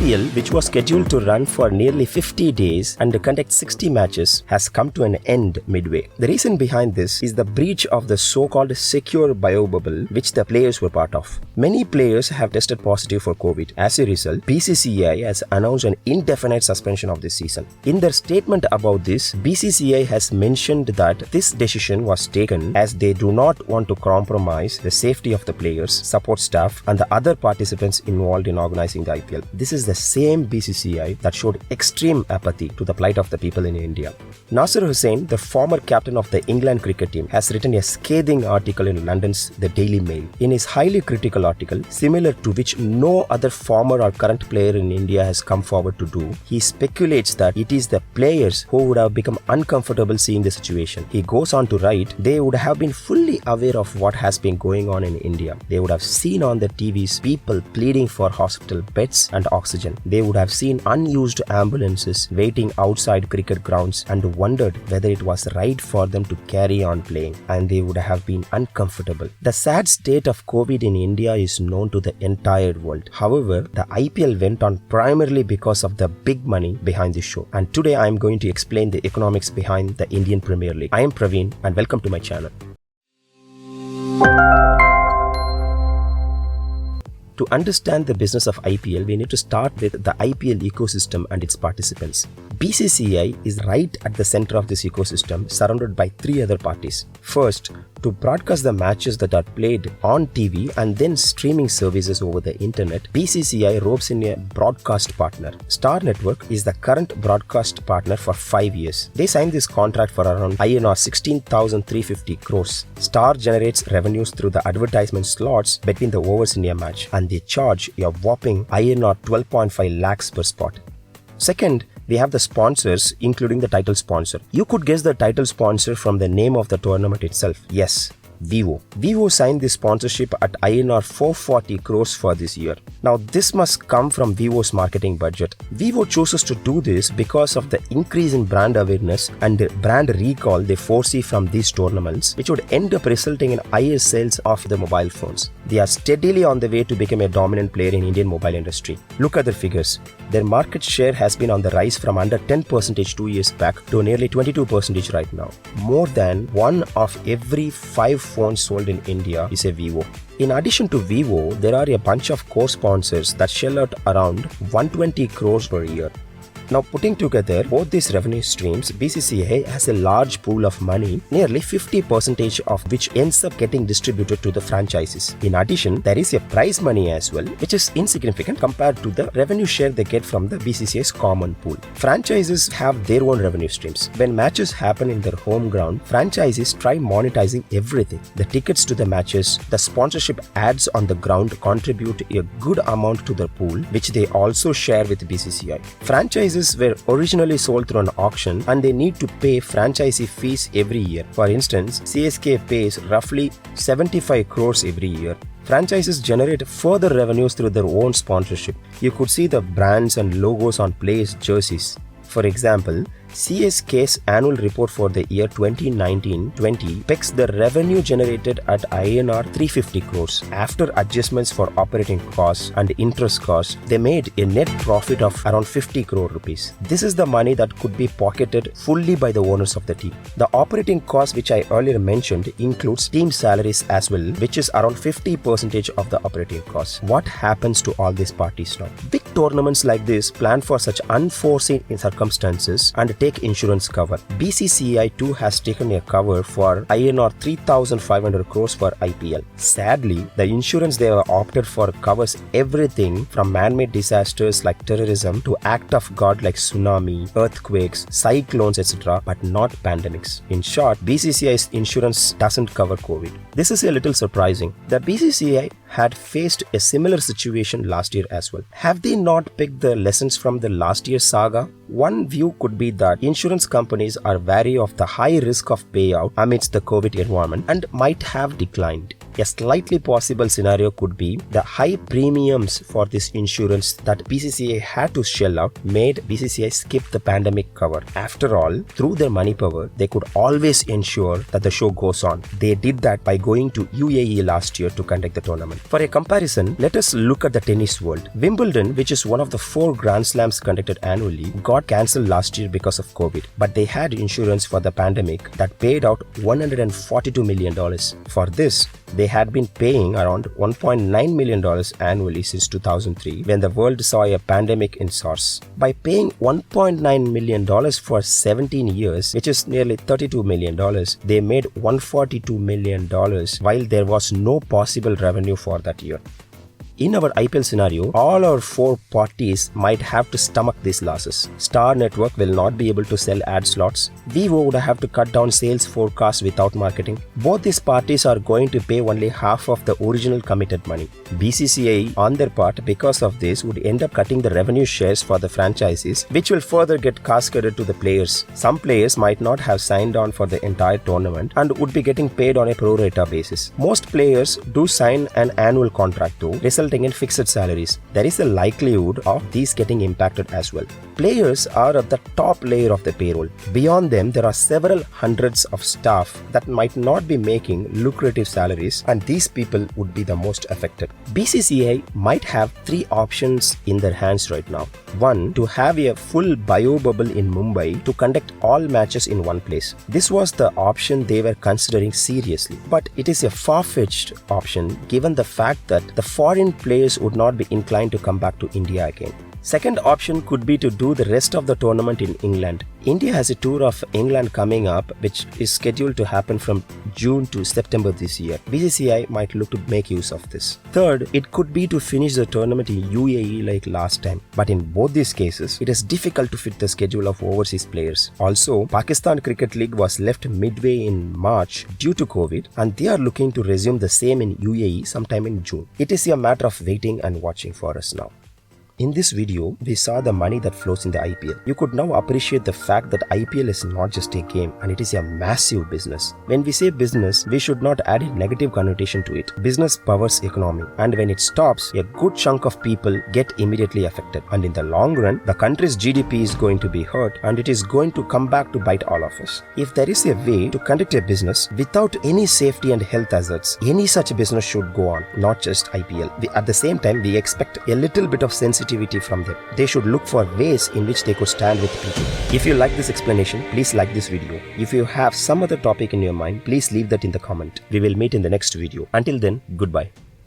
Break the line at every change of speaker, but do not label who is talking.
IPL, which was scheduled to run for nearly 50 days and conduct 60 matches, has come to an end midway. The reason behind this is the breach of the so-called secure biobubble which the players were part of. Many players have tested positive for COVID. As a result, BCCI has announced an indefinite suspension of this season. In their statement about this, BCCI has mentioned that this decision was taken as they do not want to compromise the safety of the players, support staff and the other participants involved in organizing the IPL. This is the same BCCI that showed extreme apathy to the plight of the people in India. Nasir Hussain, the former captain of the England cricket team, has written a scathing article in London's The Daily Mail. In his highly critical article, similar to which no other former or current player in India has come forward to do, he speculates that it is the players who would have become uncomfortable seeing the situation. He goes on to write, they would have been fully aware of what has been going on in India. They would have seen on the TVs people pleading for hospital beds and oxygen. They would have seen unused ambulances waiting outside cricket grounds and wondered whether it was right for them to carry on playing, and they would have been uncomfortable. The sad state of COVID in India is known to the entire world. However, the IPL went on primarily because of the big money behind the show, and today I am going to explain the economics behind the Indian Premier League. I am Praveen and welcome to my channel. To understand the business of IPL, we need to start with the IPL ecosystem and its participants. BCCI is right at the center of this ecosystem, surrounded by three other parties. First, to broadcast the matches that are played on TV and then streaming services over the internet, BCCI ropes in a broadcast partner. Star Network is the current broadcast partner for 5 years. They signed this contract for around INR 16,350 crores. Star generates revenues through the advertisement slots between the overs in a match, and they charge a whopping INR 12.5 lakhs per spot. Second, we have the sponsors, including the title sponsor. You could guess the title sponsor from the name of the tournament itself. Yes, Vivo. Vivo signed this sponsorship at INR 440 crores for this year. Now, this must come from Vivo's marketing budget. Vivo chooses to do this because of the increase in brand awareness and brand recall they foresee from these tournaments, which would end up resulting in higher sales of the mobile phones. They are steadily on the way to become a dominant player in Indian mobile industry. Look at their figures. Their market share has been on the rise from under 10% 2 years back to nearly 22% right now. More than 1 of every 5 phones sold in India is a Vivo. In addition to Vivo, there are a bunch of core sponsors that shell out around 120 crores per year. Now, putting together both these revenue streams, BCCI has a large pool of money, nearly 50% of which ends up getting distributed to the franchises. In addition, there is a prize money as well, which is insignificant compared to the revenue share they get from the BCCI's common pool. Franchises have their own revenue streams. When matches happen in their home ground, franchises try monetizing everything. The tickets to the matches, the sponsorship ads on the ground contribute a good amount to their pool, which they also share with BCCI. Franchises were originally sold through an auction and they need to pay franchisee fees every year. For instance, CSK pays roughly 75 crores every year. Franchises generate further revenues through their own sponsorship. You could see the brands and logos on players' jerseys. For example, CSK's annual report for the year 2019-20 pegs the revenue generated at INR 350 crores. After adjustments for operating costs and interest costs, they made a net profit of around 50 crore rupees. This is the money that could be pocketed fully by the owners of the team. The operating cost, which I earlier mentioned, includes team salaries as well, which is around 50% of the operating costs. What happens to all these parties now? Big tournaments like this plan for such unforeseen circumstances and take insurance cover. BCCI too has taken a cover for INR 3,500 crores for IPL. Sadly, the insurance they have opted for covers everything from man-made disasters like terrorism to act of God like tsunami, earthquakes, cyclones, etc., but not pandemics. In short, BCCI's insurance doesn't cover COVID. This is a little surprising. The BCCI had faced a similar situation last year as well. Have they not picked the lessons from the last year's saga? One view could be that insurance companies are wary of the high risk of payout amidst the COVID environment and might have declined. A slightly possible scenario could be the high premiums for this insurance that BCCI had to shell out made BCCI skip the pandemic cover. After all, through their money power, they could always ensure that the show goes on. They did that by going to UAE last year to conduct the tournament. tournament. For a comparison, let us look at the tennis world. Wimbledon, which is one of the 4 Grand Slams conducted annually, got cancelled last year because of COVID, but they had insurance for the pandemic that paid out $142 million. For this, they had been paying around $1.9 million annually since 2003 when the world saw a pandemic in SARS. By paying $1.9 million for 17 years, which is nearly $32 million, they made $142 million while there was no possible revenue for that year. In our IPL scenario, all our 4 parties might have to stomach these losses. Star Network will not be able to sell ad slots. Vivo would have to cut down sales forecasts without marketing. Both these parties are going to pay only half of the original committed money. BCCI, on their part, because of this, would end up cutting the revenue shares for the franchises, which will further get cascaded to the players. Some players might not have signed on for the entire tournament and would be getting paid on a pro rata basis. Most players do sign an annual contract though, resulting in fixed salaries. There is a likelihood of these getting impacted as well. Players are at the top layer of the payroll. Beyond them, there are several hundreds of staff that might not be making lucrative salaries, and these people would be the most affected. BCCI might have 3 options in their hands right now. 1, to have a full bio bubble in Mumbai to conduct all matches in one place. This was the option they were considering seriously, but it is a far-fetched option given the fact that the foreign players would not be inclined to come back to India again. Second option could be to do the rest of the tournament in England. India has a tour of England coming up, which is scheduled to happen from June to September this year. BCCI might look to make use of this. Third, it could be to finish the tournament in UAE like last time. But in both these cases, it is difficult to fit the schedule of overseas players. Also, Pakistan Cricket League was left midway in March due to COVID, and they are looking to resume the same in UAE sometime in June. It is a matter of waiting and watching for us now. In this video, we saw the money that flows in the IPL. You could now appreciate the fact that IPL is not just a game and it is a massive business. When we say business, we should not add a negative connotation to it. Business powers economy, and when it stops, a good chunk of people get immediately affected. And in the long run, the country's GDP is going to be hurt and it is going to come back to bite all of us. If there is a way to conduct a business without any safety and health hazards, any such business should go on, not just IPL. At the same time, we expect a little bit of sensitivity from them. They should look for ways in which they could stand with people. If you like this explanation, please like this video. If you have some other topic in your mind, please leave that in the comment. We will meet in the next video. Until then, goodbye.